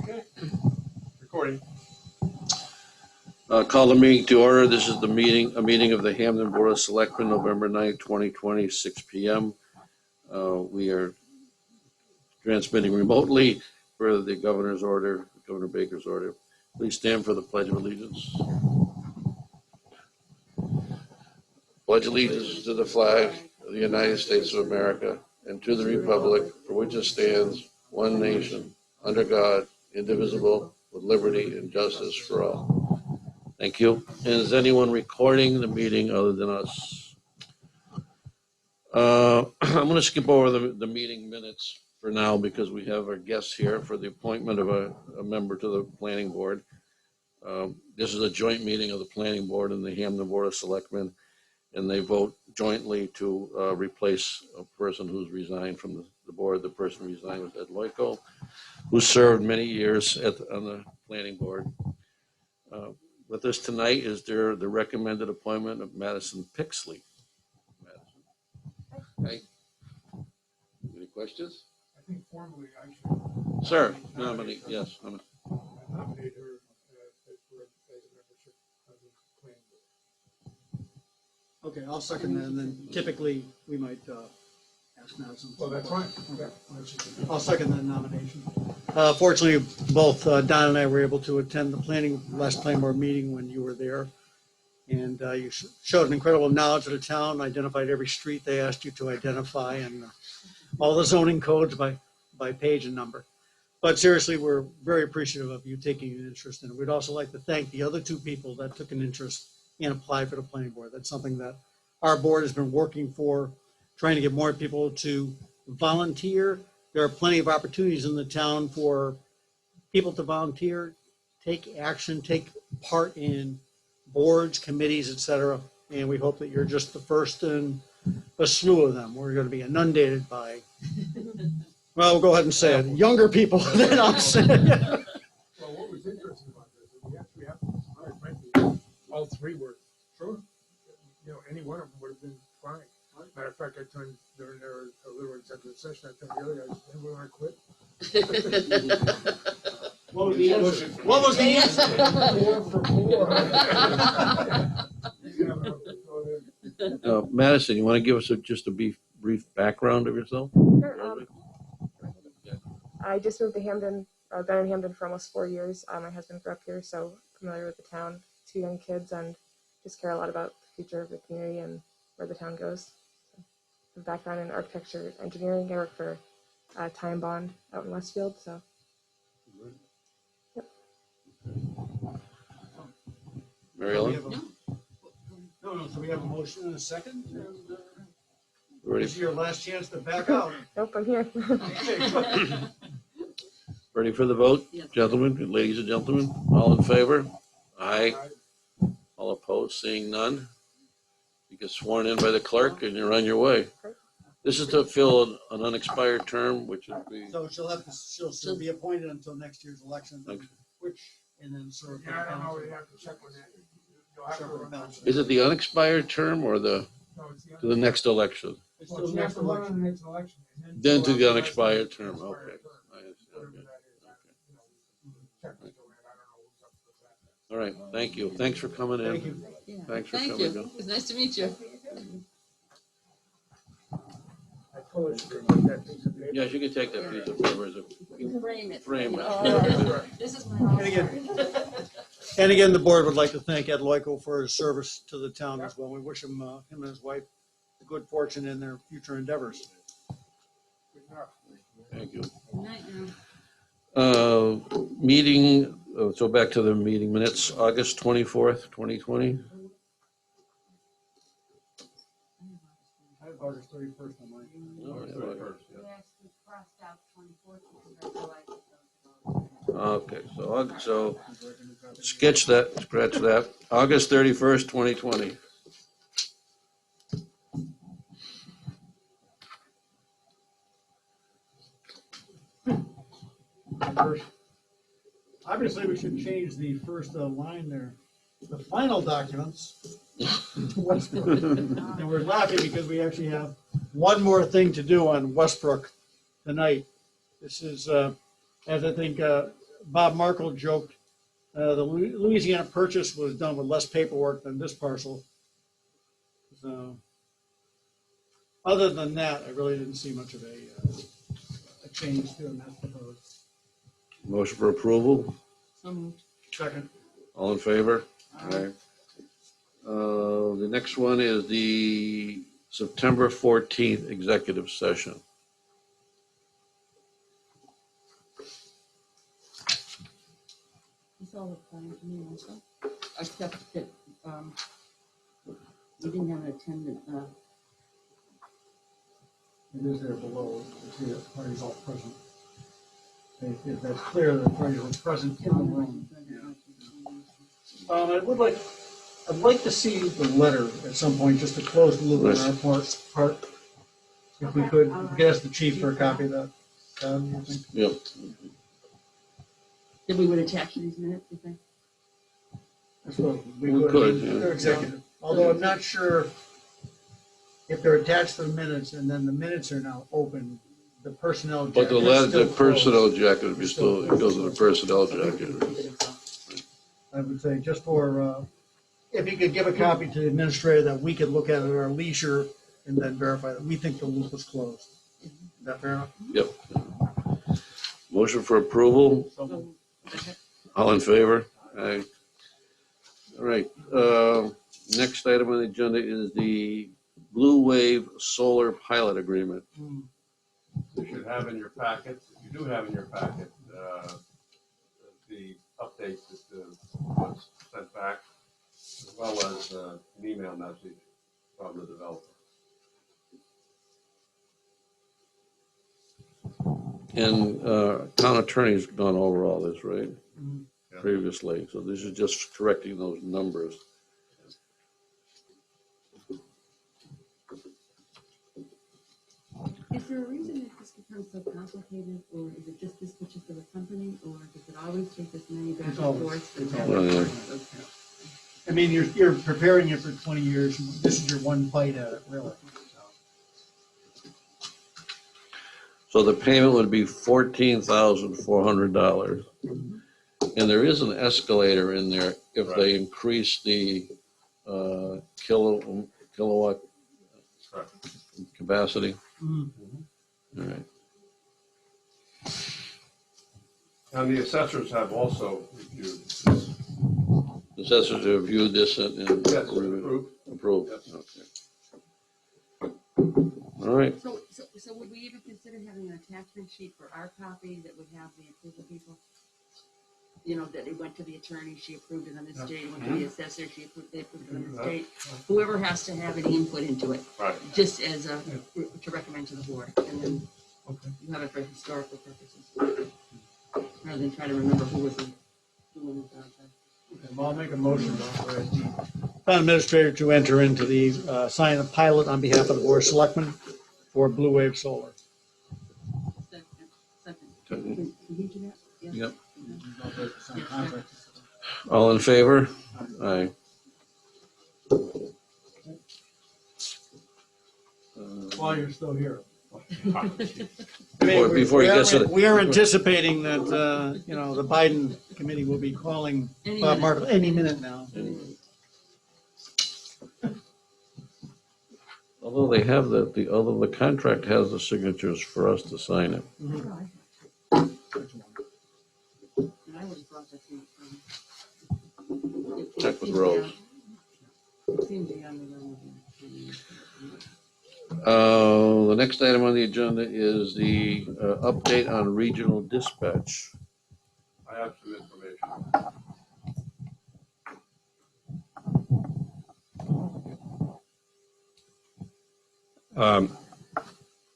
Okay. Recording. Call the meeting to order. This is a meeting of the Hampden Board of Selectmen, November 9th, 2020, 6 p.m. We are transmitting remotely per the governor's order, Governor Baker's order. Please stand for the Pledge of Allegiance. Pledge allegiance to the flag of the United States of America and to the republic for which it stands, one nation, under God, indivisible, with liberty and justice for all. Thank you. And is anyone recording the meeting other than us? I'm going to skip over the meeting minutes for now because we have our guests here for the appointment of a member to the planning board. This is a joint meeting of the planning board and the Hampden Board of Selectmen, and they vote jointly to replace a person who's resigned from the board. The person resigned was Ed Loico, who served many years on the planning board. With us tonight is the recommended appointment of Madison Pixley. Madison. Hey. Any questions? I think formally I should. Sir, nominate, yes. I nominate her as membership of the planning board. Okay, I'll second that, and then typically we might ask Madison. Well, that's fine. Okay. I'll second that nomination. Fortunately, both Don and I were able to attend the last planning board meeting when you were there. And you showed an incredible knowledge of the town, identified every street they asked you to identify, and all the zoning codes by page and number. But seriously, we're very appreciative of you taking an interest in it. We'd also like to thank the other two people that took an interest and applied for the planning board. That's something that our board has been working for, trying to get more people to volunteer. There are plenty of opportunities in the town for people to volunteer, take action, take part in boards, committees, etc. And we hope that you're just the first in a slew of them. We're going to be inundated by, well, we'll go ahead and say it, younger people than us. Well, what was interesting about this is we actually have, frankly, all three were, sure, any one of them would have been fine. Matter of fact, I turned during their little executive session, I turned the other guys, anyone want to quit? What was the answer? What was the answer? 4 for 4. Madison, you want to give us just a brief background of yourself? Sure. I just moved to Hampden. I've been in Hampden for almost 4 years. My husband grew up here, so familiar with the town, 2 young kids, and just care a lot about the future of the community and where the town goes. So, I have a background in architecture, engineering. I work for Time Bond out in Westfield. So, yep. Mary Ellen? No, so we have a motion and a second. And, Ready? this is your last chance to back out. Nope, I'm here. Ready for the vote? Yes. Gentlemen, ladies and gentlemen, all in favor? Aye. All opposed? Seeing none? You get sworn in by the clerk and you're on your way. This is to fill an unexpired term, which would be. So she'll be appointed until next year's election, and then serve. Yeah, I don't know, you have to check on that. You'll have to run out. Is it the unexpired term or to the next election? It's Well, still you the have next to run election. on the next election. And Then to the fill out unexpired term, unexpired okay. term. I understand, Whatever okay. that is, check with Joanne. I don't know who's up for that. All right, thank you. Thanks for coming in. Thank you. Yeah. Thanks for Thank coming you. in. It was nice to meet you. I told her she could put that piece of paper. Yes, you can take that piece of paper as a Frame it. frame. This is my And again, the board would like to thank Ed Loico for his service to the town as well. We wish him and his wife good fortune in their future endeavors. Good enough. Thank you. Good night now. Meeting, so back to the meeting minutes, August 24th, 2020. I have August 31st on mine. Okay, so scratch that. August 31st, 2020. Obviously, we should change the first line there. The final documents. And we're laughing because we actually have one more thing to do on Westbrook tonight. This is, as I think Bob Markle joked, the Louisiana purchase was done with less paperwork than this parcel. So, other than that, I really didn't see much of a change to it as proposed. Motion for approval? So moved. Second. All in favor? Aye. The next one is the September 14th executive session. This all looked fine to me also, except that, we didn't have an attendant, It is there below, you see that parties all present. If that's clear, the parties were present in the room. I'd like to see the letter at some point, just to close the loop on our part. If we could, ask the chief for a copy of that. You think? Yep. that we would attach to these minutes, you think? I suppose We could, yeah. They're executive. Although I'm not sure if they're attached to the minutes and then the minutes are now open, the personnel. But the jacket is still personnel closed. jacket would be still, it goes to the personnel jacket. I would say just for, if you could give a copy to the administrator that we could look at at our leisure and then verify that we think the loop was closed. Is that fair enough? Yep. Motion for approval? So, All in favor? Aye. All right, next item on the agenda is the Blue Wave Solar Pilot Agreement. You should have in your packet, if you do have in your packet, the update that was sent back, as well as an email message from the developer. And town attorney's gone over all this, right? Yeah. Previously, so this is just correcting those numbers. is there a reason that this becomes so complicated, or is it just this particular company, or does it always take this many back It's and always- forth? it's and always- back and forth? I mean, you're preparing it for 20 years. This is your one bite at it, really. So the payment would be $14,400. And there is an escalator in there if they increase the kilowatt Correct. capacity. Mhm. All right. And the assessors have also reviewed this. The assessors have reviewed this and Yes, approved. approved. Yes. Okay. All right. So would we even consider having an attachment sheet for our copy that would have the approval people? You know, that it went to the attorney, she approved it on this date, it went to the assessor, they approved it on this date. Whoever has to have any input into it, Right. just as a, to recommend to the board, and then you have it for historical purposes. Rather than try to remember who was doing the contract. Okay, well, I'll make a motion to authorize the town administrator to enter into the, sign a pilot on behalf of the board of selectmen for Blue Wave Solar. Second. Can you do that? Yes? Yep. Yes, All in favor? Aye. While you're still here. Before he gets to the- We are anticipating that, the Biden committee will be calling Any Bob minute. Markle any minute now. Although they have although the contract has the signatures for us to sign it. And I would have thought that the, Check with Rose. It seemed beyond the realm of The next item on the agenda is the update on regional dispatch. I have some information.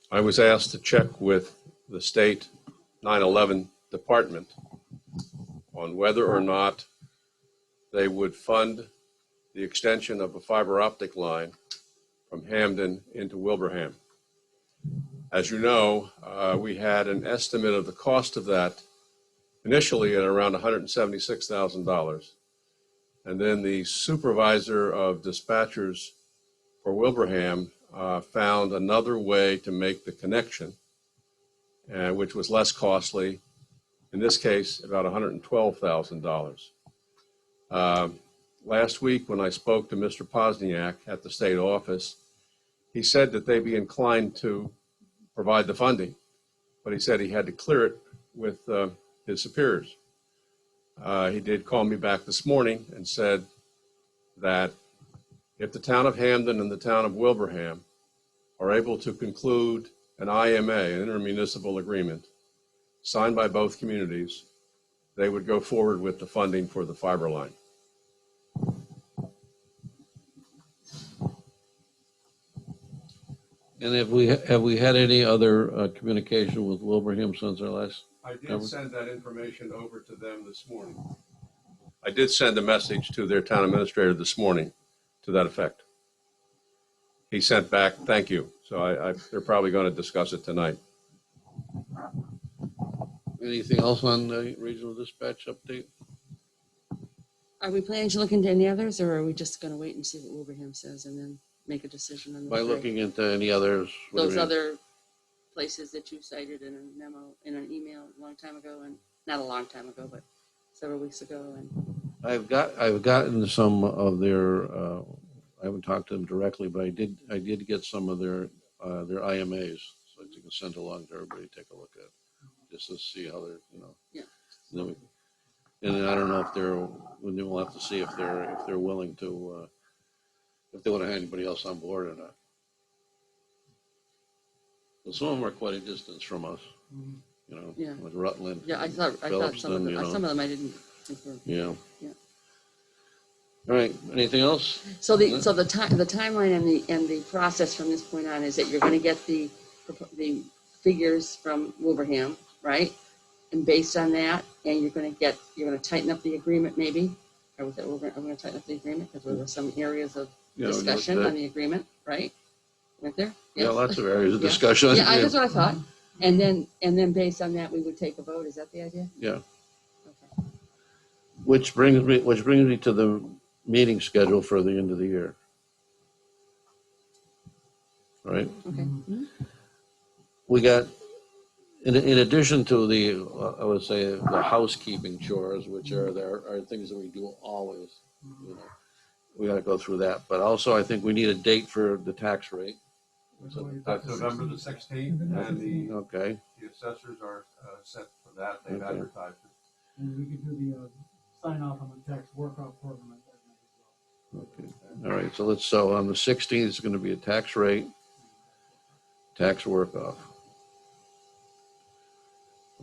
I was asked to check with the state 9/11 department on whether or not they would fund the extension of a fiber optic line from Hampden into Wilbraham. As you know, we had an estimate of the cost of that initially at around $176,000. And then the supervisor of dispatchers for Wilbraham found another way to make the connection, which was less costly, in this case, about $112,000. Last week, when I spoke to Mr. Posniak at the state office, he said that they'd be inclined to provide the funding, but he said he had to clear it with his superiors. He did call me back this morning and said that if the town of Hampden and the town of Wilbraham are able to conclude an IMA, an intermunicipal agreement, signed by both communities, they would go forward with the funding for the fiber line. And have we had any other communication with Wilbraham since our last? I did send that information over to them this morning. I did send a message to their town administrator this morning to that effect. He sent back, thank you. So they're probably going to discuss it tonight. Anything else on the regional dispatch update? Are we planning to look into any others, or are we just gonna wait and see what Wilbraham says and then make a decision on the By three? looking into any others? what do you Those mean? other places that you cited in a memo, in an email a long time ago, and not a long time ago, but several weeks ago, and I've gotten some of their, I haven't talked to them directly, but I did get some of their IMAs, so you can send along to everybody to take a look at, just to see how they're, Yeah. And, then and I don't know if we'll have to see if they're willing to, if they want to have anybody else on board or not. But some of them are quite a distance from us, Yeah. like Rutland. yeah, I thought some of them, some of them I didn't think were. Yeah. Yeah. All right, anything else? So the timeline and the process from this point on is that you're going to get the figures from Wilbraham, right? And based on that, and you're going to tighten up the agreement, maybe. Or we're going to tighten up the agreement because there were some areas of discussion on the agreement, right? Right there. Yeah, Yes. lots of areas of Yeah. discussion. Yeah, that's what I thought. And then based on that, we would take a vote. Is that the idea? Yeah. Okay. Which brings me to the meeting schedule for the end of the year. All right. Okay. Mhm. We got, in addition to the, I would say, the housekeeping chores, which are things that we do always, we got to go through that. But also, I think we need a date for the tax rate. That's November the 16th, and the Okay. assessors are set for that. They've Okay. advertised it. And we could do the sign off on the tax workout program at that night as well. Okay. All right. So on the 16th, it's going to be a tax rate, tax work off.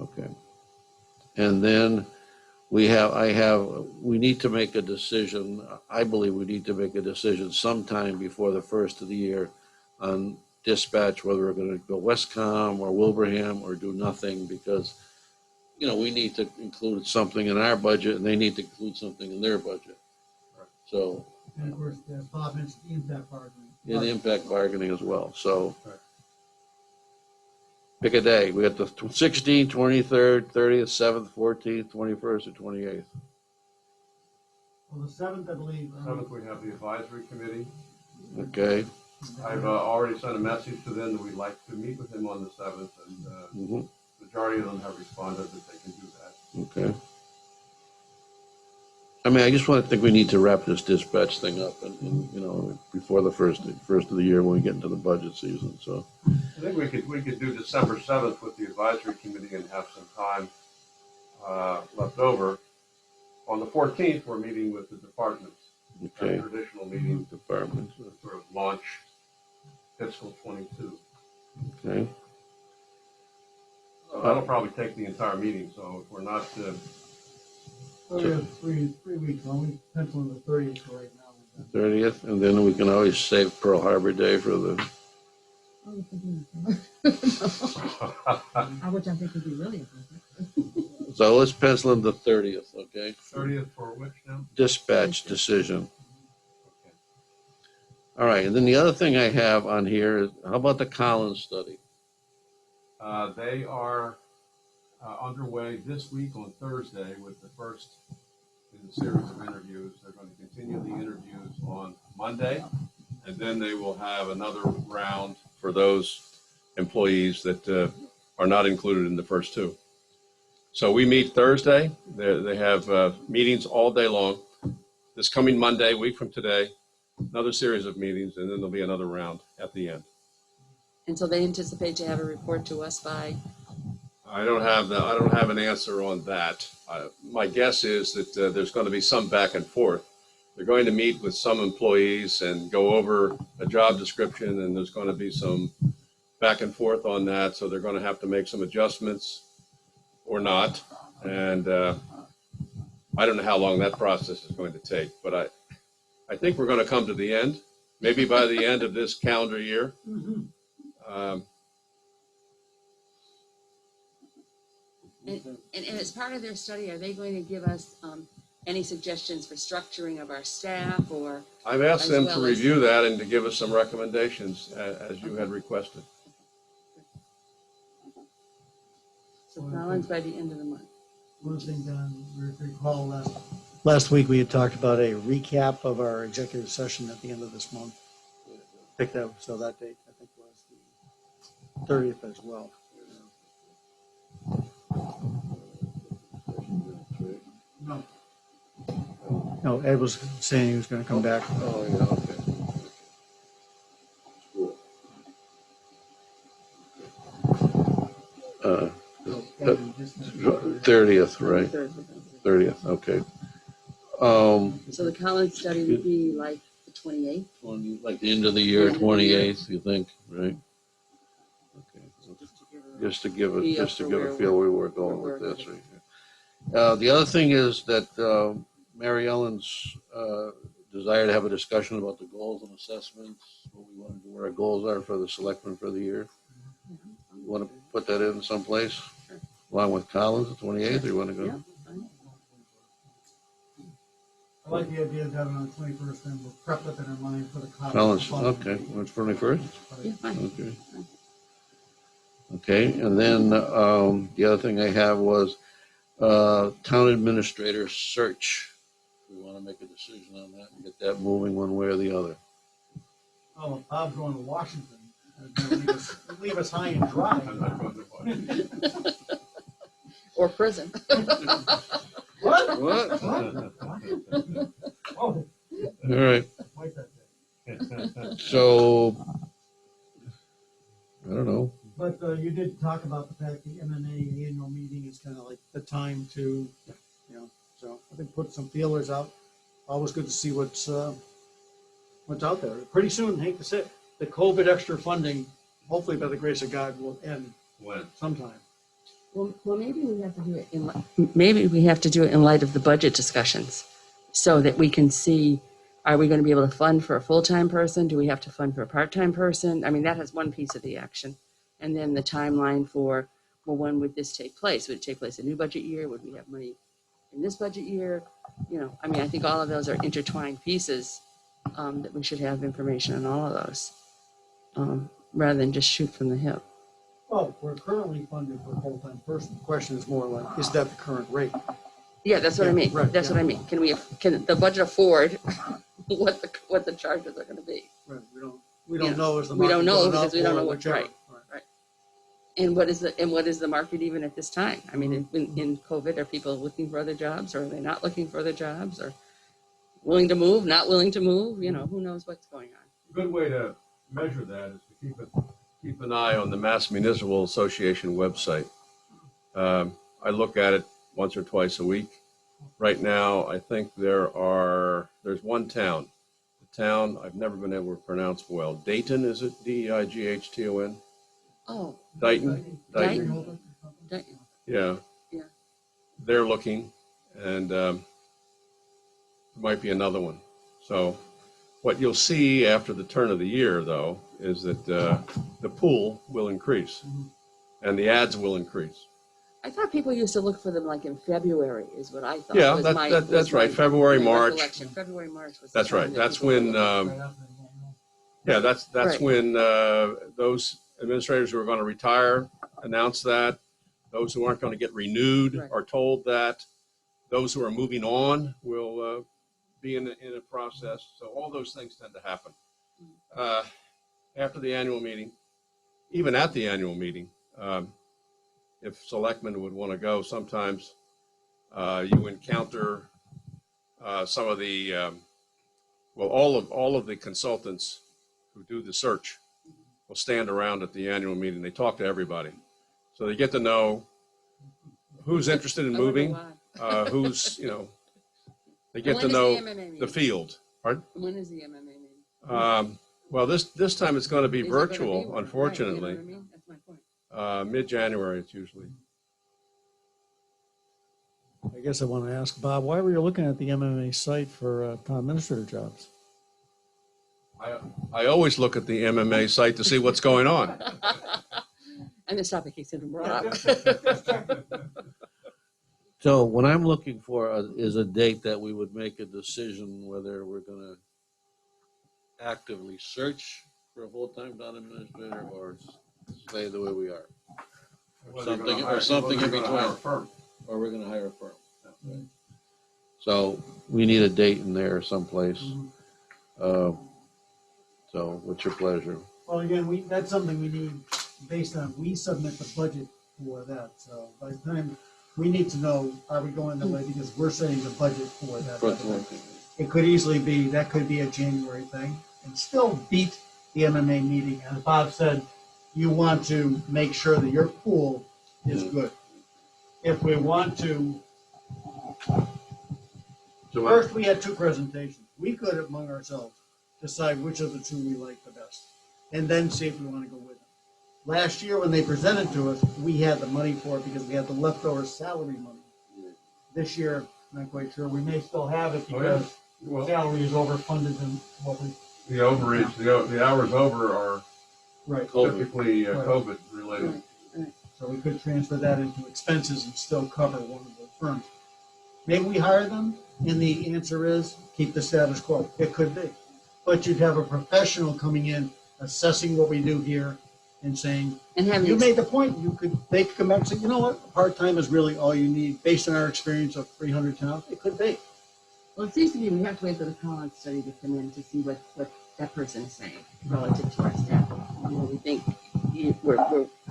Okay. And then we need to make a decision. I believe we need to make a decision sometime before the first of the year on dispatch, whether we're going to go Westcom or Wilbraham or do nothing, because, we need to include something in our budget and they need to include something in their budget. Right. So, And of course, Bob mentioned the impact bargaining. in the impact bargaining as well. So, Right. pick a day. We got the 16th, 23rd, 30th, 7th, 14th, 21st, or 28th. Well, the 7th, I believe. 7th, we have the advisory committee. Okay. I've already sent a message to them that we'd like to meet with him on the 7th, and Mhm. majority of them have responded that they can do that. Okay. I mean, I just think we need to wrap this dispatch thing up and before the first of the year when we get into the budget season. So, I think we could do December 7th with the advisory committee and have some time left over. On the 14th, we're meeting with the departments. okay. A traditional meeting Departments. to sort of launch fiscal 22. Okay. So that'll probably take the entire meeting, so if we're not, So we have three weeks. Why don't we pencil in the 30th for right now? 30th, and then we can always save Pearl Harbor Day for the. Which I think would be really important. So let's pencil in the 30th, okay? 30th for which now? Dispatch decision. Okay. All right, and then the other thing I have on here is, how about the Collins study? They are underway this week on Thursday with the first in the series of interviews. They're going to continue the interviews on Monday, and then they will have another round for those employees that are not included in the first two. So we meet Thursday. They have meetings all day long. This coming Monday, week from today, another series of meetings, and then there'll be another round at the end. And so they anticipate to have a report to us by, I don't have an answer on that. My guess is that there's going to be some back and forth. They're going to meet with some employees and go over a job description, and there's going to be some back and forth on that. So they're going to have to make some adjustments or not. And I don't know how long that process is going to take, but I think we're going to come to the end, maybe by the end of this calendar year. and as part of their study, are they going to give us any suggestions for structuring of our staff or? I've asked As them well to as- review that and to give us some recommendations as you had requested. So Collins by the end of the month. One thing, Don, if you recall, last week we had talked about a recap of our executive session at the end of this month. Pick that, so that date, I think, was the 30th as well. No. No, Ed was saying he was going to come back. Oh, yeah, okay. Cool. 30th, right? 30th, okay. So the Collins study would be like the 28th? Like the end of the year, End of the year. 28th, you think, right? Okay. Just to give Feel a for feel where we're going where with we're this right here. The other thing is that Mary Ellen's desire to have a discussion about the goals and assessments, what we want to do, what our goals are for the selectmen for the year. You want to put that in someplace along with Collins, the 28th, or you want to go? Yeah, fine. I like the idea of having it on the 21st, and we'll prep it in our mind for the Collins, okay, what's 21st? Yeah, fine. Okay. Okay, and then the other thing I have was town administrator search. We want to make a decision on that and get that moving one way or the other. Oh, if Bob's going to Washington, leave us high and dry. Or prison. What? What? Oh, All right, wait that day. so, I don't know. But you did talk about the fact the MMA annual meeting is kind of like the time to, so I think put some feelers out. Always good to see what's out there. Pretty soon, hate to say it, the COVID extra funding, hopefully by the grace of God, will end When? sometime. Well, maybe we have to do it in light of the budget discussions, so that we can see, are we going to be able to fund for a full-time person? Do we have to fund for a part-time person? I mean, that has one piece of the action. And then the timeline for, well, when would this take place? Would it take place a new budget year? Would we have money in this budget year? I mean, I think all of those are intertwined pieces that we should have information on all of those, rather than just shoot from the hip. Well, we're currently funded for a full-time person. The question is more like, is that the current rate? Yeah, that's what I mean. right, That's yeah. what I mean. Can the budget afford what the charges are going to be? Right, we don't know as the We don't market know going because up we don't or know what- whichever. right. And what is the market even at this time? I mean, in COVID, are people looking for other jobs, or are they not looking for other jobs, or willing to move, not willing to move? Who knows what's going on? A good way to measure that is to keep an eye on the Mass Municipal Association website. I look at it once or twice a week. Right now, I think there's one town. The town I've never been able to pronounce well. Dayton, is it? Deighton? Oh, Dayton? Dayton. Yeah. Yeah. They're looking, and there might be another one. So what you'll see after the turn of the year, though, is that the pool will increase and the ads will increase. I thought people used to look for them like in February, is what I thought. Yeah, was that's right. February, March. recollection. February, March was. the That's time right. that That's people when, were looking. that's Right. when those administrators who are going to retire announce that. Those who aren't going to get renewed Right. are told that. Those who are moving on will be in a process. So all those things tend to happen. After the annual meeting, even at the annual meeting, if selectmen would want to go, sometimes you encounter some of the, well, all of the consultants who do the search will stand around at the annual meeting. They talk to everybody. So they get to know who's interested in I wonder moving, why. who's, they And get when to is know the MMA meeting? the field. Pardon? When is the MMA meeting? Well, this time it's going to be Is it gonna virtual, be? Right, unfortunately. you know what I mean? That's my point. Mid-January, it's usually. I guess I want to ask Bob, why were you looking at the MMA site for town administrator jobs? I always look at the MMA site to see what's going on. And this topic keeps getting brought up. So what I'm looking for is a date that we would make a decision whether we're gonna actively search for a full-time town administrator or stay the way we are. Something in between. Or we're gonna hire a firm. Right. So we need a date in there someplace. So what's your pleasure? Well, again, that's something we need based on, we submit the budget for that. So by the time, we need to know, are we going that way? Because we're setting the budget for that. It could easily be, that could be a January thing and still beat the MMA meeting. As Bob said, you want to make sure that your pool is good. If we want to, first we had 2 presentations. We could, among ourselves, decide which of the 2 we like the best, and then see if we want to go with them. Last year, when they presented to us, we had the money for it because we had the leftover salary money. This year, I'm not quite sure. We may still have it because salary is overfunded than what we. The overage, the hours over are Right. typically Right. COVID related. So we could transfer that into expenses and still cover one of the firms. Maybe we hire them, and the answer is keep the status quo. It could be. But you'd have a professional coming in, assessing what we do here, and saying, And having you made the point, they could come back and say, you know what, part-time is really all you need, based on our experience of 300 towns. It could be. Well, it seems to me we have to wait for the Collins study to come in to see what that person is saying relative to our staff.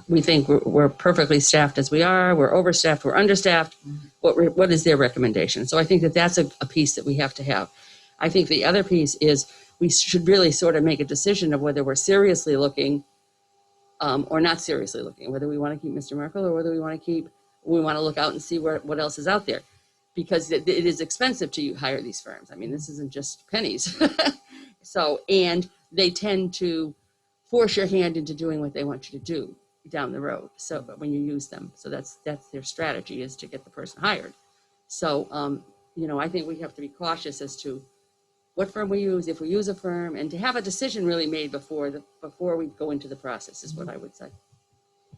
We think we're perfectly staffed as we are. We're overstaffed. We're understaffed. What is their recommendation? So I think that's a piece that we have to have. I think the other piece is we should really sort of make a decision of whether we're seriously looking or not seriously looking, whether we want to keep Mr. Merkel or whether we want to look out and see what else is out there. Because it is expensive to hire these firms. I mean, this isn't just pennies. So, and they tend to force your hand into doing what they want you to do down the road. So, but when you use them, so that's their strategy, is to get the person hired. So, I think we have to be cautious as to what firm we use, if we use a firm, and to have a decision really made before we go into the process is what I would say.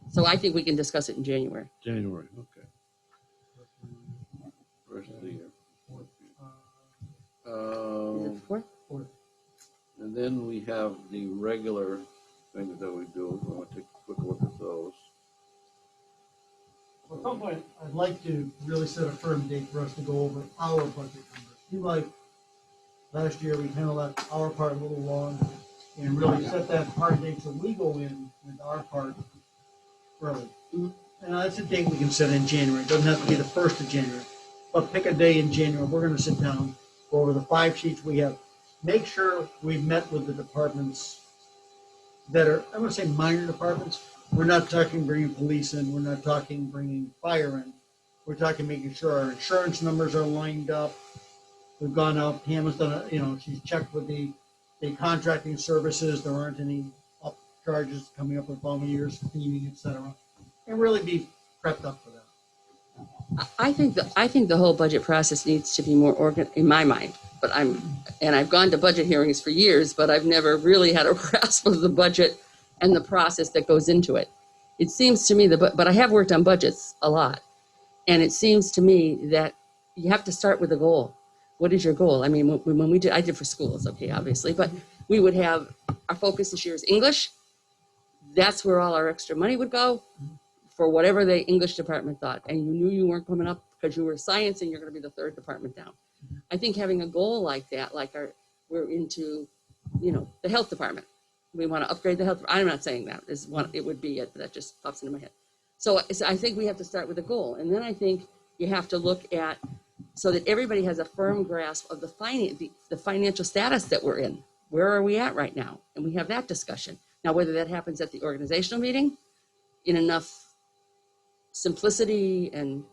So I think we can discuss it in January. January, okay. First of the year. Is it fourth? And then we have the regular things that we do. I want to take a quick look at those. Well, at some point, I'd like to really set a firm date for us to go over our budget numbers. Last year, we kind of let our part a little long and really set that hard date so we go in with our part early. And that's a date we can set in January. It doesn't have to be the 1st of January, but pick a day in January. We're going to sit down, go over the 5 sheets we have. Make sure we've met with the departments that are, I want to say minor departments. We're not talking bringing police in. We're not talking bringing fire in. We're talking making sure our insurance numbers are lined up. We've gone out, Pam has done she's checked with the contracting services. There aren't any up charges coming up with volunteers, cleaning, et cetera. And really be prepped up for that. I think the whole budget process needs to be more organized in my mind. But I've gone to budget hearings for years, but I've never really had a grasp of the budget and the process that goes into it. It seems to me but I have worked on budgets a lot, and it seems to me that you have to start with a goal. What is your goal? I mean, when I did for schools, okay, obviously, but we would have our focus this year is English. That's where all our extra money would go for whatever the English department thought, and you knew you weren't coming up because you were science and you're going to be the 3rd department down. I think having a goal like that, we're into, the health department. We want to upgrade the health. I'm not saying that is one. It would be it, but that just pops into my head. So I think we have to start with a goal. And then I think you have to look at, so that everybody has a firm grasp of the financial status that we're in. Where are we at right now? And we have that discussion. Now, whether that happens at the organizational meeting, in enough simplicity and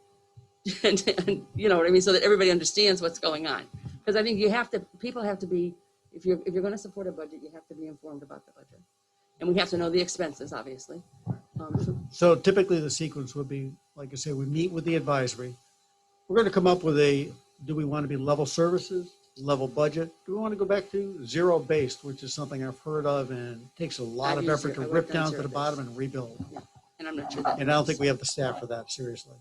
you know what I mean, so that everybody understands what's going on. Because I think people have to be, if you're going to support a budget, you have to be informed about the budget. And we have to know the expenses, obviously. So typically the sequence would be, like I say, we meet with the advisory. We're going to come up with do we want to be level services, level budget? Do we want to go back to zero based, which is something I've heard of and takes a lot of effort to rip down to the bottom and rebuild. Yeah. And I'm not sure that. And I don't think we have the staff for that, seriously.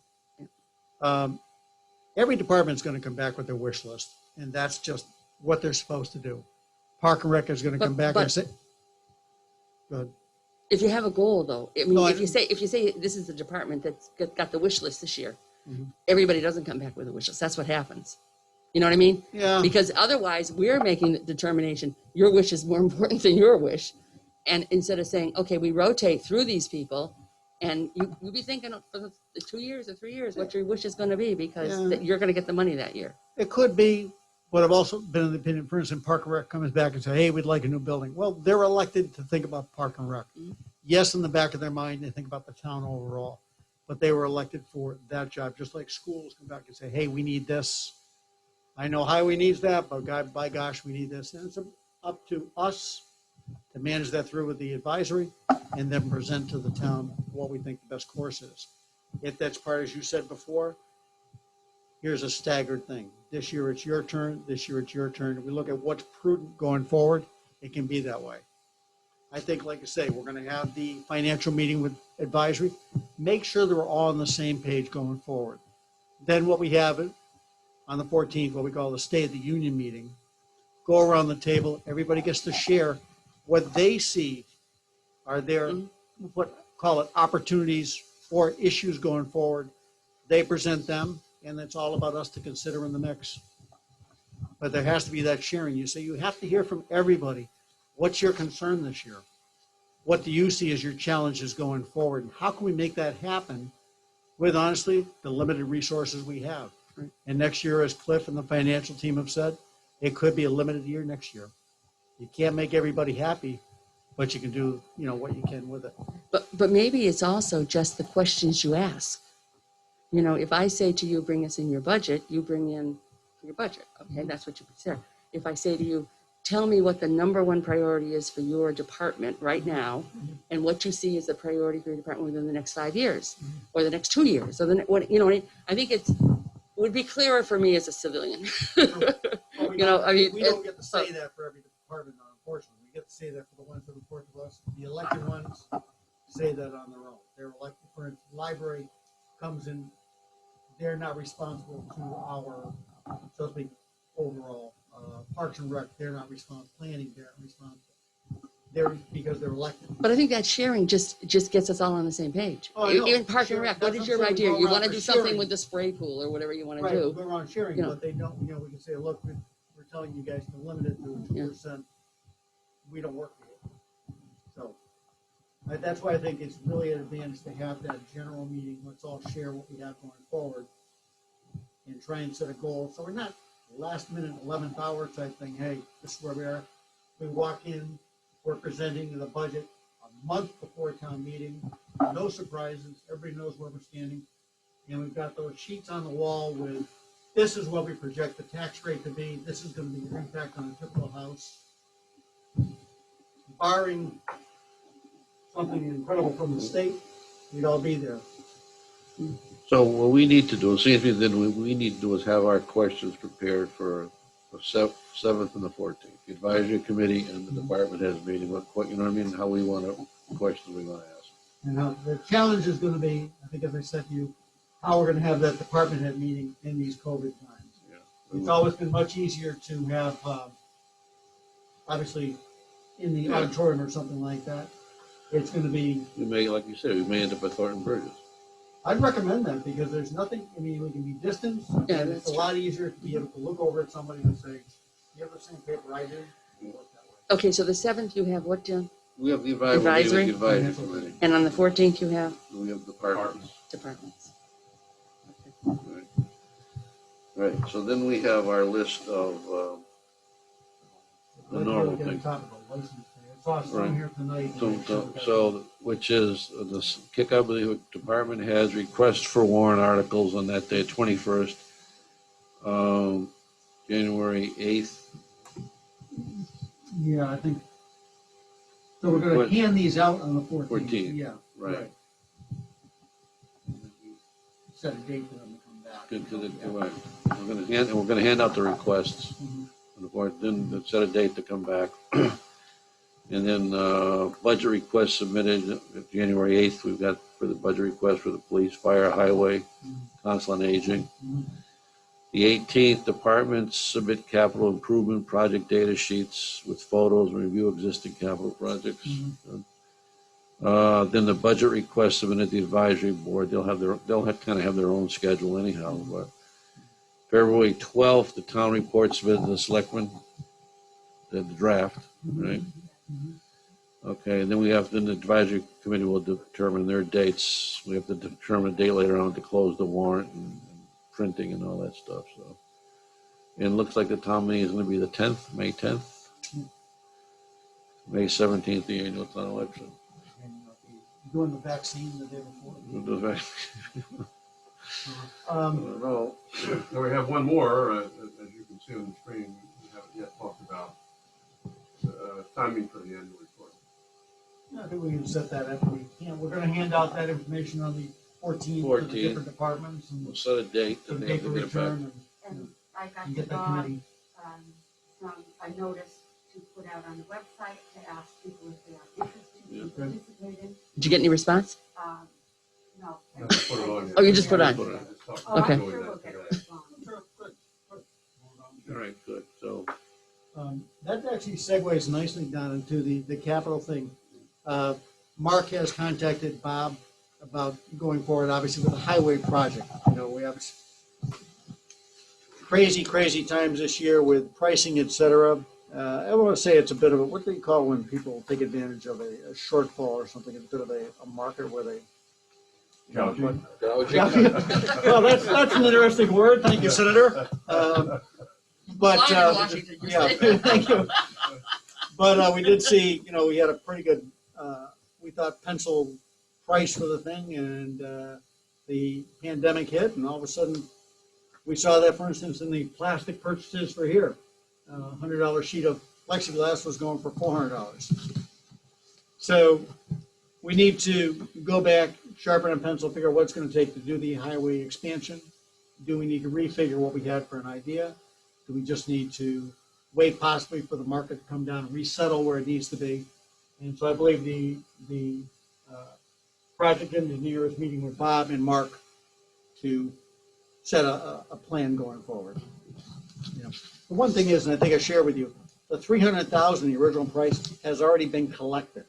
Every department's going to come back with their wish list, and that's just what they're supposed to do. Park and Rec is going to come back and say, go ahead. If you have a goal, though, I mean, No, if you say this is the department that's got the wish list this year, Mhm. everybody doesn't come back with a wish list. That's what happens. You know what I mean? Yeah. Because otherwise, we're making the determination your wish is more important than your wish, and instead of saying, okay, we rotate through these people, and you'll be thinking for the 2 years or 3 years what your wish is going to be, because you're going to get the money that year. It could be, but I've also been in the opinion, for instance, Park and Rec comes back and say, hey, we'd like a new building. Well, they're elected to think about Park and Rec. Mhm. Yes, in the back of their mind, they think about the town overall, but they were elected for that job, just like schools come back and say, hey, we need this. I know highway needs that, but by gosh, we need this. And it's up to us to manage that through with the advisory and then present to the town what we think the best course is. If that's part, as you said before, here's a staggered thing. This year it's your turn, this year it's your turn. If we look at what's prudent going forward, it can be that way. I think, like I say, we're going to have the financial meeting with advisory. Make sure that we're all on the same page going forward. Then what we have on the 14th, what we call the State of the Union meeting, go around the table, everybody gets to share what they see are their, call it opportunities or issues going forward. They present them, and it's all about us to consider in the mix. But there has to be that sharing. You have to hear from everybody. What's your concern this year? What do you see as your challenges going forward? And how can we make that happen with, honestly, the limited resources we have? And next year, as Cliff and the financial team have said, it could be a limited year next year. You can't make everybody happy, but you can do, what you can with it. But maybe it's also just the questions you ask. If I say to you, bring us in your budget, you bring in your budget. Okay, that's what you consider. If I say to you, tell me what the number one priority is for your department right now, and what you see as the priority for your department within the next 5 years, or the next 2 years, or I think it would be clearer for me as a civilian. We don't get to say that for every department, unfortunately. We get to say that for the ones that report to us. The elected ones say that on their own. They're elected. For instance, library comes in. They're not responsible to our, so to speak, overall. Parks and Rec, they're not responsible. Planning, they're not responsible. Because they're elected. But I think that sharing just gets us all on the same page. Oh, I know. Even Park and Sharing, Rec, what that's is your what I'm saying, idea? go You around want to for do something sharing. with the spray pool or whatever you want to Right, do. we're on sharing, You know. but they don't, we can say, look, we're telling you guys to limit it to 2%. We don't work with it. So that's why I think it's really an advantage to have that general meeting. Let's all share what we have going forward and try and set a goal. So we're not last minute, 11th hour type thing. Hey, this is where we are. We walk in, we're presenting the budget a month before town meeting. No surprises. Everybody knows where we're standing. And we've got those sheets on the wall with, this is what we project the tax rate to be. This is going to be your impact on a typical house. Barring something incredible from the state, we'd all be there. So what we need to do, we need to do is have our questions prepared for the 7th and the 14th. The advisory committee and the department heads meeting, how we want to, questions we want to ask. And the challenge is going to be, I think as I said to you, how we're going to have that department head meeting in these COVID times. Yeah. It's always been much easier to have, obviously, in the auditorium or something like that. It's going to be. We may, like you said, we may end up at Thornton Bridges. I'd recommend that because there's nothing, we can be distanced. Yeah, and that's it's a lot easier to be able to look over at somebody and say, you have the same paper I do? You work that way. Okay, so the 7th you have what, John? We have the advisory committee. And on the 14th, you have We have departments. departments. Right. Right, so then we have our list of, the normal things. Right. here tonight. So, which is the kick-up of the department has requests for warrant articles on that day, 21st, January 8th. Yeah, I think, so we're gonna hand these out on the 14th. 14th, Yeah. right. Set a date for them to come back. Good, right. We're gonna hand out the requests. Mhm. And the board then set a date to come back. And then, budget requests submitted January 8th, we've got for the budget request for the police, fire, highway, council on aging. Mhm. The 18th, departments submit capital improvement project data sheets with photos and review existing capital projects. Then the budget request submitted to the advisory board, they'll kind of have their own schedule anyhow, but February 12th, the town report submitted to the selectmen, the draft, right? Okay, and then the advisory committee will determine their dates. We have to determine a date later on to close the warrant and printing and all that stuff, so. And it looks like the town meeting is gonna be the 10th, May 10th. May 17th, the annual town election. Doing the vaccine the day before. I don't know. Now we have one more, as you can see on the screen, we haven't yet talked about timing for the annual report. I think we can set that up. We're gonna hand out that information on the 14th for the 14th. different departments and We'll set a date the and they have paper to get it back. return And I got and to get that Bob, committee. a notice to put out on the website to ask people if they are interested in participating. Did you get any response? No. No, just put it on. Oh, you just put it on. Just talk Oh, Okay. I'm sure we'll get a response. All right, good, so. That actually segues nicely down into the capital thing. Mark has contacted Bob about going forward, obviously, with the highway project. You know, we have crazy times this year with pricing, et cetera. I want to say it's a bit of a, what do you call when people take advantage of a shortfall or something? It's a bit of a market where they. Well, that's an interesting word. Thank you, Senator. But yeah, thank you. But we did see, you know, we had a pretty good, we thought, pencil price for the thing, and the pandemic hit, and all of a sudden, we saw that, for instance, in the plastic purchases for here. $100 sheet of plexiglass was going for $400. So we need to go back, sharpen a pencil, figure out what's going to take to do the highway expansion. Do we need to refigure what we had for an idea? Do we just need to wait possibly for the market to come down and resettle where it needs to be? And so I believe the project engineer is meeting with Bob and Mark to set a plan going forward. You know, the one thing is, and I think I shared with you, the $300,000, the original price, has already been collected.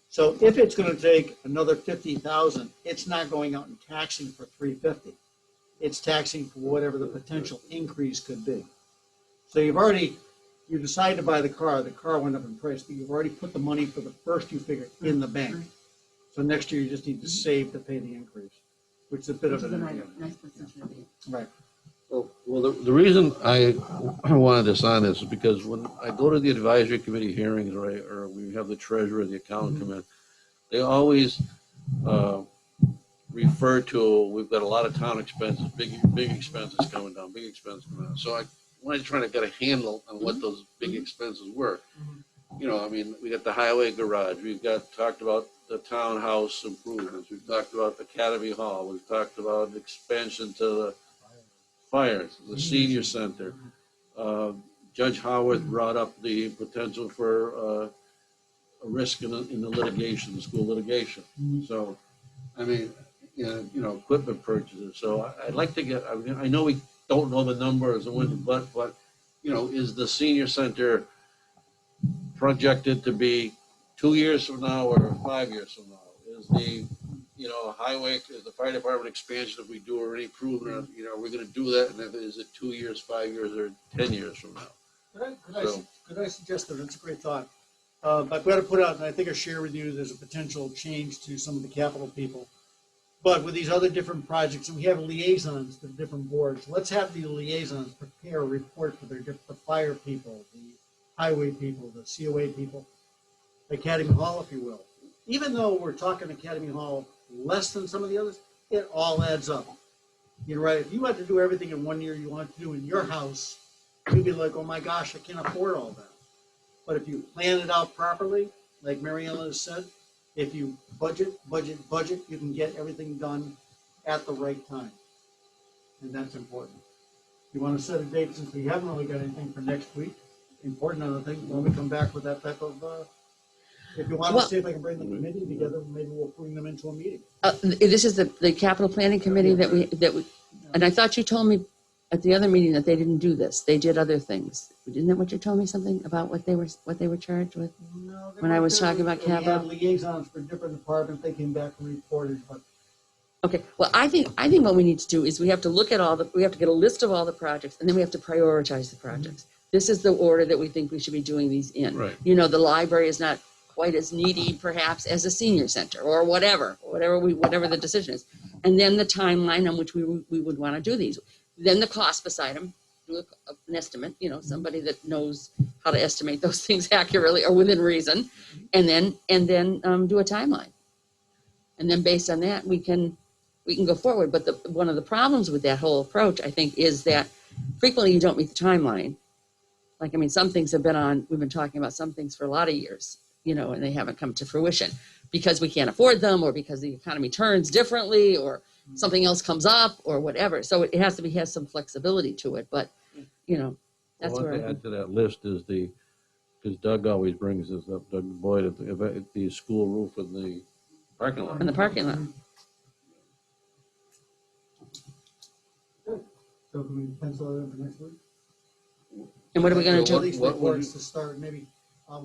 So if it's going to take another $50,000, it's not going out and taxing for $350. It's taxing for whatever the potential increase could be. So you decide to buy the car went up in price, but you've already put the money for the first you figure in the bank. So next year you just need to save to pay the increase, which is a bit of an Nice position to be in. right. Well, the reason I wanted this on is because when I go to the advisory committee hearings, right, or we have the treasurer, the accountant come in, they always refer to, we've got a lot of town expenses, big expenses coming down, big expenses coming down. So I wanted to try to get a handle on what those big expenses were. You know, I mean, we got the highway garage, we've talked about the townhouse improvements, we've talked about the Academy Hall, we've talked about expansion to the fires, the senior center. Judge Howard brought up the potential for a risk in the litigation, the school litigation. So, I mean, you know, equipment purchases. So I'd like to get, I know we don't know the numbers and when, but, you know, is the senior center projected to be 2 years from now or 5 years from now? Is the, you know, highway, is the fire department expansion, if we do or any improvement, you know, we're gonna do that, and if is it 2 years, 5 years, or 10 years from now? Could I suggest that? It's a great thought. I've got to put out, and I think I share with you, there's a potential change to some of the capital people. But with these other different projects, and we have liaisons to different boards, let's have the liaisons prepare a report for the fire people, the highway people, the COA people, Academy Hall, if you will. Even though we're talking Academy Hall less than some of the others, it all adds up. You're right. If you had to do everything in 1 year you want to do in your house, you'd be like, oh my gosh, I can't afford all that. But if you plan it out properly, like Mary Ellen has said, if you budget, you can get everything done at the right time. And that's important. You want to set a date, since we haven't really got anything for next week, important other thing, when we come back with that type of, if you want to see if I can bring the committee together, maybe we'll bring them into a meeting. This is the capital planning committee that we, and I thought you told me at the other meeting that they didn't do this. They did other things. Isn't that what you told me, something about what they were charged with? No, When I was talking about capital? We have liaisons for different departments, they came back and reported, but Okay, well, I think what we need to do is we have to look at we have to get a list of all the projects, and then we have to prioritize the projects. This is the order that we think we should be doing these in. Right. You know, the library is not quite as needy perhaps as a senior center or whatever the decision is. And then the timeline on which we would want to do these. Then the cost beside them, do an estimate, you know, somebody that knows how to estimate those things accurately or within reason, and then do a timeline. And then based on that, we can go forward. But one of the problems with that whole approach, I think, is that frequently you don't meet the timeline. Like, I mean, some things we've been talking about some things for a lot of years, you know, and they haven't come to fruition because we can't afford them, or because the economy turns differently, or something else comes up, or whatever. So it has some flexibility to it. But, you know, that's Well, where to add to that list is because Doug always brings this up, Doug Boyd, at the school roof in the parking lot. in the parking lot. so can we pencil it in for next week? And what are we going All to do? these What would reports to start, maybe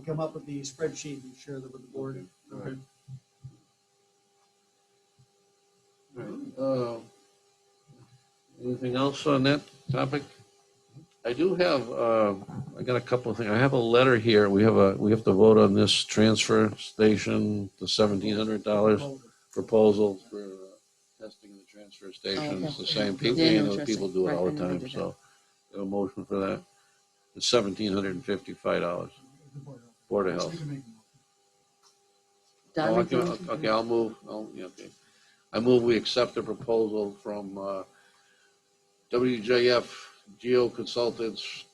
come up with the spreadsheet and share them with the board. Okay. Anything else on that topic? I do have, I got a couple of things. I have a letter here. We have to vote on this transfer station, the $1,700 proposal for testing in the transfer station. It's the same people, Yeah, you no, know, trustee. people do it Right, all I the know they time, do so a motion for that. It's $1,755. Board of Health. Don, Okay, I'll move. Okay. I move we accept the proposal from WJF Geo Consultants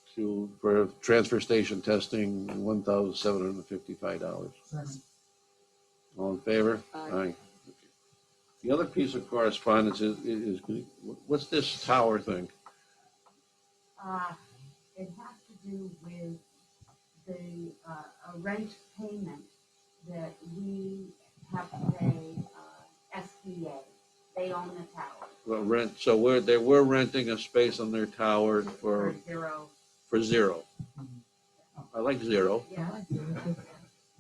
for transfer station testing, $1,755. All in favor? Aye. Okay. The other piece of correspondence is what's this tower thing? It has to do with the a rent payment that we have to pay SBA. They own the tower. Well, rent. So they were renting a space on their tower For zero. for zero. I like zero. Yeah.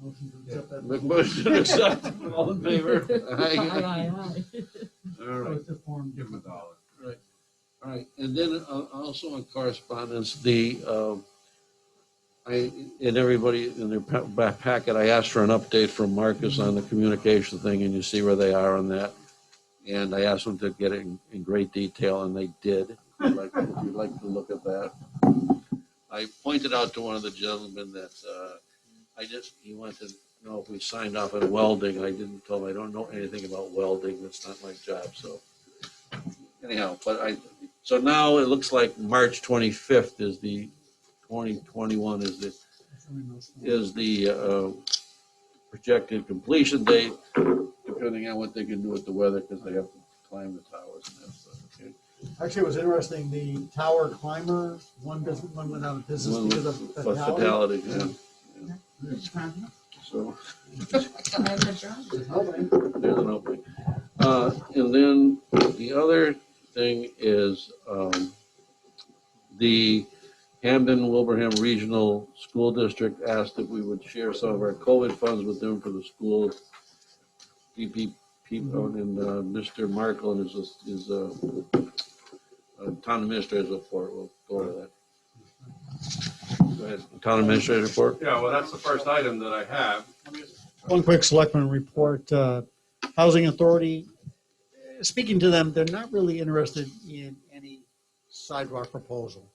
Motion to accept that. Motion to accept. All in favor? Aye. All right. It's a form. Give them $1. Right. All right. And then also on correspondence, and everybody in their back packet, I asked for an update from Marcus on the communication thing, and you see where they are on that. And I asked them to get it in great detail, and they did. If you'd like to look at that. I pointed out to one of the gentlemen that he wanted to know if we signed off on welding. I didn't tell him I don't know anything about welding. That's not my job. So anyhow, so now it looks like March 25th is the 2021 is the projected completion date, depending on what they can do with the weather, because they have to climb the towers and that stuff. Okay. Actually, it was interesting, the tower climber, one went out of business because of fatality. Fatality, yeah. So There's nobody. there's an opening. And then the other thing is the Hampden Wilbraham Regional School District asked if we would share some of our COVID funds with them for the school PPP, and Mr. Markle is town administrator's report. We'll go over that. Go ahead. Town administrator report? Yeah, well, that's the first item that I have. One quick selectman report. Housing Authority, speaking to them, they're not really interested in any sidewalk proposal.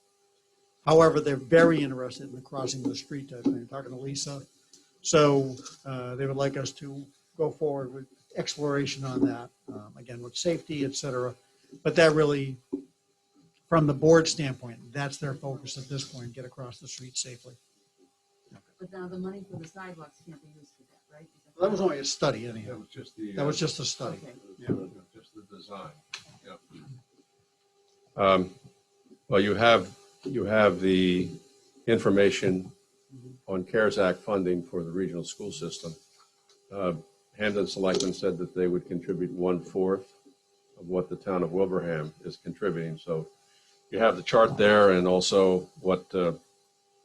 However, they're very interested in the crossing of the street type thing. Talking to Lisa. So they would like us to go forward with exploration on that, again, with safety, et cetera. But that really, from the board standpoint, that's their focus at this point, get across the street safely. But now the money for the sidewalks can't be used for that, right? That was only a study anyhow. That was just the. That was just a study. Okay. Just the design. Yeah. Well, you have the information on CARES Act funding for the regional school system. Hampden Selectmen said that they would contribute 1/4 of what the town of Wilbraham is contributing. So you have the chart there, and also what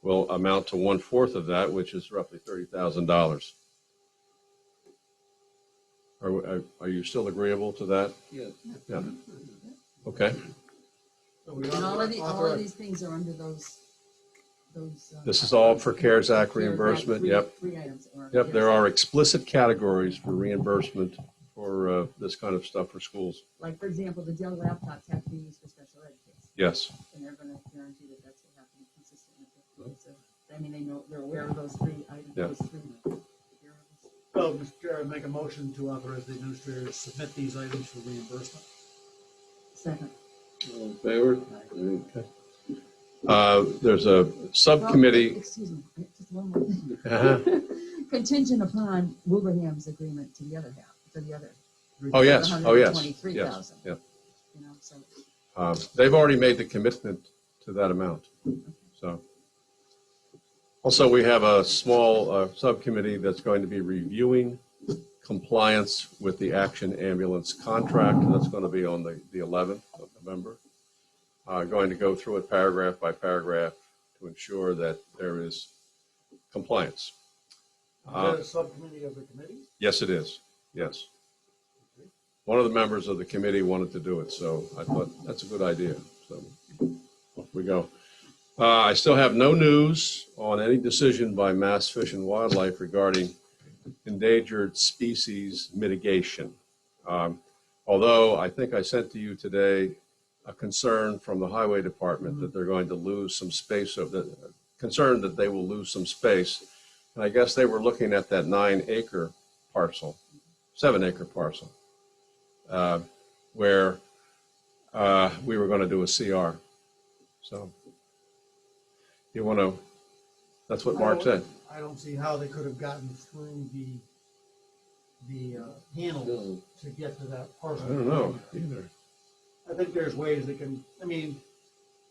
will amount to 1/4 of that, which is roughly $30,000. Are you still agreeable to that? Yeah. Yeah. Okay. And all of these things are under those. This is all for CARES Act reimbursement. Yep. Three items. Yep. There are explicit categories for reimbursement for this kind of stuff for schools. Like, for example, the Dell laptops have to be used for special ed kids. Yes. And they're going to guarantee that that's what have to be consistent with it. So, I mean, they're aware of those three items. Yeah. Those three variables. So, Mr. Chair, I make a motion to authorize the administrator to submit these items for reimbursement. Second. All in favor? Okay. There's a subcommittee. Well, excuse me, just one more thing. Uh-huh. Contingent upon Wilbraham's agreement to the other half, to the other. Oh, yes. Oh, yes. 123,000. Yeah. You know, so. They've already made the commitment to that amount. So, also, we have a small subcommittee that's going to be reviewing compliance with the Action Ambulance contract. That's going to be on the 11th of November. Going to go through it paragraph by paragraph to ensure that there is compliance. Is that a subcommittee of the committee? Yes, it is. Yes. One of the members of the committee wanted to do it, so I thought that's a good idea. So off we go. I still have no news on any decision by Mass Fish and Wildlife regarding endangered species mitigation. Although I think I sent to you today a concern from the Highway Department that they're going to lose some space, concerned that they will lose some space. And I guess they were looking at that 9-acre parcel, 7-acre parcel, where we were going to do a CR. So you want to, that's what Mark said. I don't see how they could have gotten through the panel to get to that parcel. I don't know either. I think there's ways they can, I mean,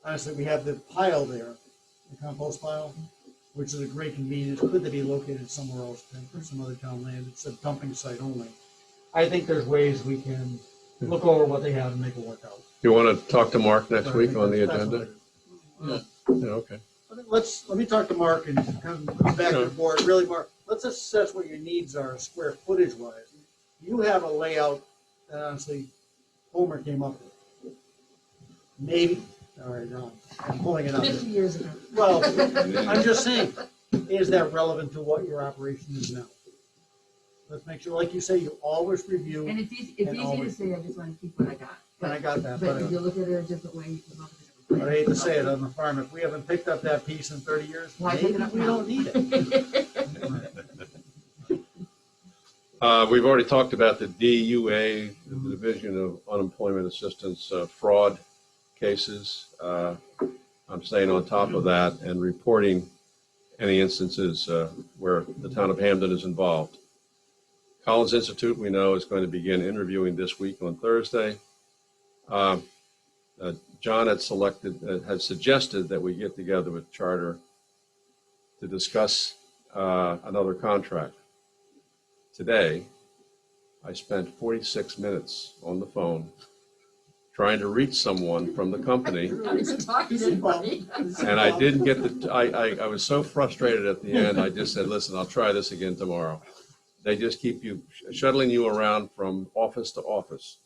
honestly, we have the pile there, the compost pile, which is a great convenience. Could they be located somewhere else, or some other town land? It's a dumping site only. I think there's ways we can look over what they have and make it work out. You want to talk to Mark next But I week think on the that's agenda? what Yeah, okay. let me talk to Mark and come back to the board. Really, Mark, let's assess what your needs are square footage wise. You have a layout that honestly Homer came up with. Maybe, all right, no, I'm pulling it out. 50 years ago. Well, I'm just saying, is that relevant to what your operation is now? Let's make sure, like you say, you always review. And it's easy to say, I just want to keep what I got. And I got that, But if you look at it a different way, you come up with a different But I hate to say it on the farm, if we haven't picked up that piece in 30 years, Why pick maybe it up we now? don't need it. We've already talked about the DUA, the Division of Unemployment Assistance fraud cases. I'm staying on top of that and reporting any instances where the town of Hampden is involved. Collins Institute, we know, is going to begin interviewing this week on Thursday. John had suggested that we get together with Charter to discuss another contract. Today, I spent 46 minutes on the phone trying to reach someone from the company, and I didn't get the. I was so frustrated at the end. I just said, "Listen, I'll try this again tomorrow." They just keep you shuttling you around from office to office.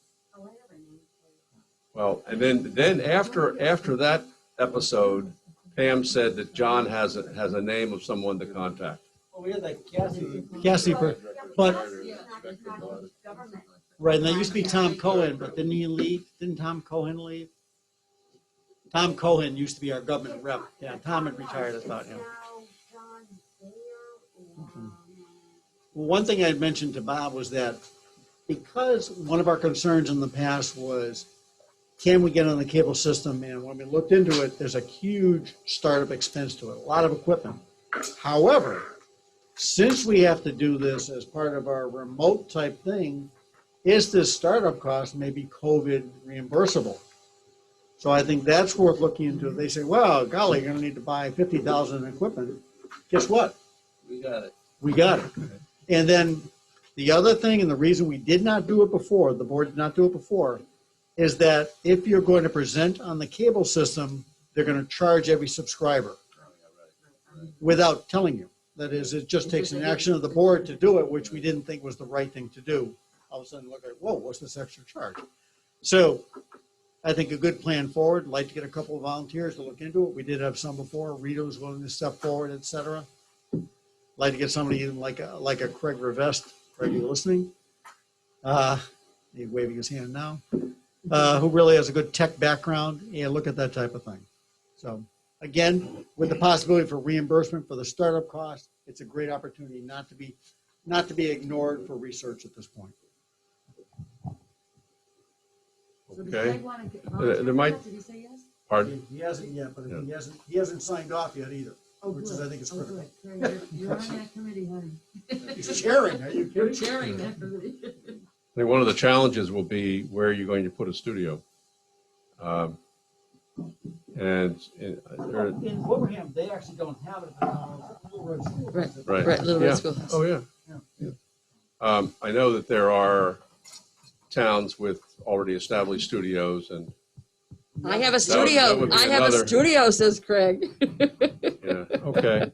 Well, and then after that episode, Pam said that John has a name of someone to contact. Well, we had that Cassie, but, Government. right, and that used to be Tom Cohen, but didn't he leave? Didn't Tom Cohen leave? Tom Cohen used to be our government rep. Yeah, Tom had retired, I thought, yeah. Well, one thing I had mentioned to Bob was that because one of our concerns in the past was, can we get on the cable system? And when we looked into it, there's a huge startup expense to it, a lot of equipment. However, since we have to do this as part of our remote type thing, is this startup cost maybe COVID reimbursable? So I think that's worth looking into. They say, well, golly, you're going to need to buy 50,000 in equipment. Guess what? We got it. We got it. And then the other thing, and the reason we did not do it before, the board did not do it before, is that if you're going to present on the cable system, they're going to charge every subscriber without telling you. That is, it just takes an action of the board to do it, which we didn't think was the right thing to do. All of a sudden, look at, whoa, what's this extra charge? So I think a good plan forward. I'd like to get a couple of volunteers to look into it. We did have some before. Rita was willing to step forward, et cetera. Like to get somebody like a Craig Revest. Craig, you listening? He's waving his hand now. Who really has a good tech background and look at that type of thing. So again, with the possibility for reimbursement for the startup cost, it's a great opportunity not to be ignored for research at this point. So does Okay. Craig wanna get volunteer There might- for that? Did he say yes? Pardon? He hasn't yet, but Yeah. he hasn't signed off yet either, Oh, which is good. I think is Oh, critical. good. Craig, you're on that committee, honey. He's chairing. Are you You're kidding? chairing that committee. I think one of the challenges will be where are you going to put a studio? And there- In Wilbraham, they actually don't have it. Little Red School. Right. right. Right, Little Yeah. Red Schoolhouse. Oh, yeah. I know that there are towns with already established studios and, I have a That studio. would be I have a another- studio, says Craig. yeah, okay.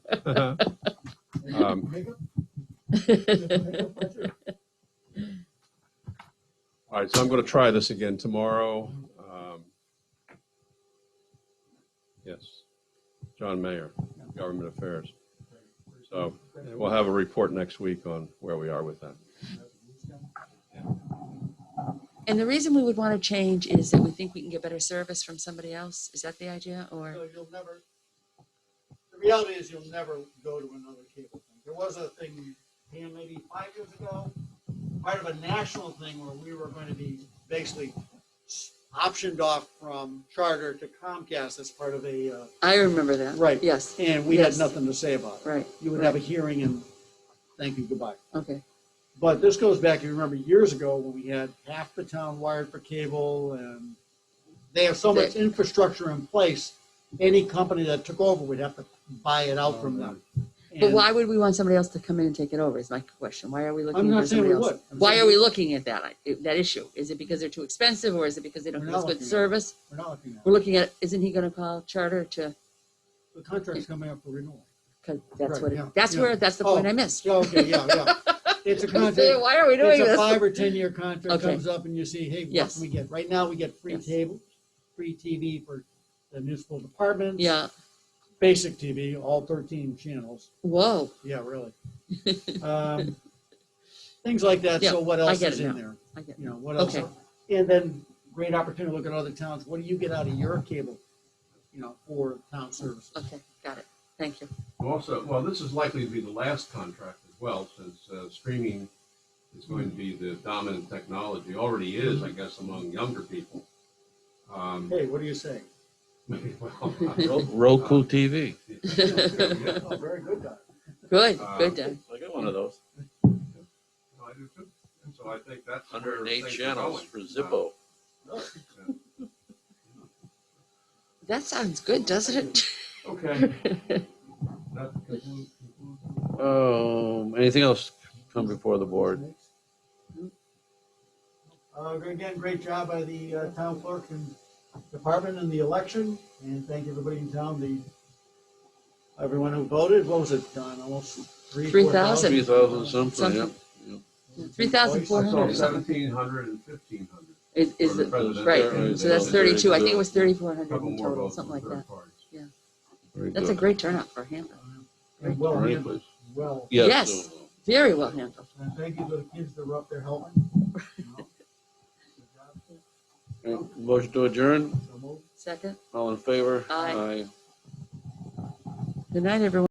All right, so I'm going to try this again tomorrow. Yes, John Mayer, Government Affairs. So we'll have a report next week on where we are with that. And the reason we would want to change is that we think we can get better service from somebody else. Is that the idea, or? So you'll never, the reality is you'll never go to another cable thing. There was a thing, maybe 5 years ago, part of a national thing where we were going to be basically optioned off from Charter to Comcast as part of a, I remember that. Right. Yes, and we had Yes. nothing to say about it. right, You would have a hearing and thank you, goodbye. okay. But this goes back, you remember years ago when we had half the town wired for cable and they have so much infrastructure in place, any company that took over would have to buy it out from them. But And why would we want somebody else to come in and take it over is my question. Why are we I'm looking not for saying somebody we else? would. I'm Why saying are we looking at that issue? Is it because they're too expensive or is it because they don't We're give not us good looking at it. service? We're not looking at We're it. looking at, isn't he gonna call Charter to, The contract's coming up for renewal. cause that's Right, what, yeah, that's yeah. where, that's the Oh, point I missed. Yeah, okay, yeah. It's a Say, contract. why are we doing It's a this? 5 or 10 year contract Okay. comes up and you see, hey, what Yes. can we get? Right now, we get free Yes. cable, free TV for the municipal departments. Yeah, Basic TV, all 13 channels. whoa, Yeah, really. Things like that. Yeah, So what I else get is it in now. there? I get it. You know, what else? Okay. And then great opportunity to look at other towns. What do you get out of your cable, for town services? Okay, got it. Thank you. Also, well, this is likely to be the last contract as well, since streaming is going to be the dominant technology. Already is, I guess, among younger people. Hey, what do you say? Well, Roku TV. Oh, very good, Doc. Good, good, Dan. I got one of those. I do too. And so I think that's where 108 things are channels going. for Zippo. That sounds good, doesn't it? Okay. That concludes- Anything else come before the board? Again, great job by the town clerk and department in the election, and thank everybody in town, everyone who voted. What was it, Don? Almost 3,000. 3,000 something, yeah. I 3,400 saw or something. 1,700 and 1,500. Is For the it, president. right, Right, so that's yeah. 32. I think it was A 3,400 couple in more total, votes something from like third that. parties. Yeah. Very That's a good. great turnout for Hampton. And well Right. handled, well. Yes. Very well handled. And thank you to the kids that were up there helping. You know. Good job. Okay, motion to adjourn, So moved. Second. all in favor? Aye. Good night, everyone.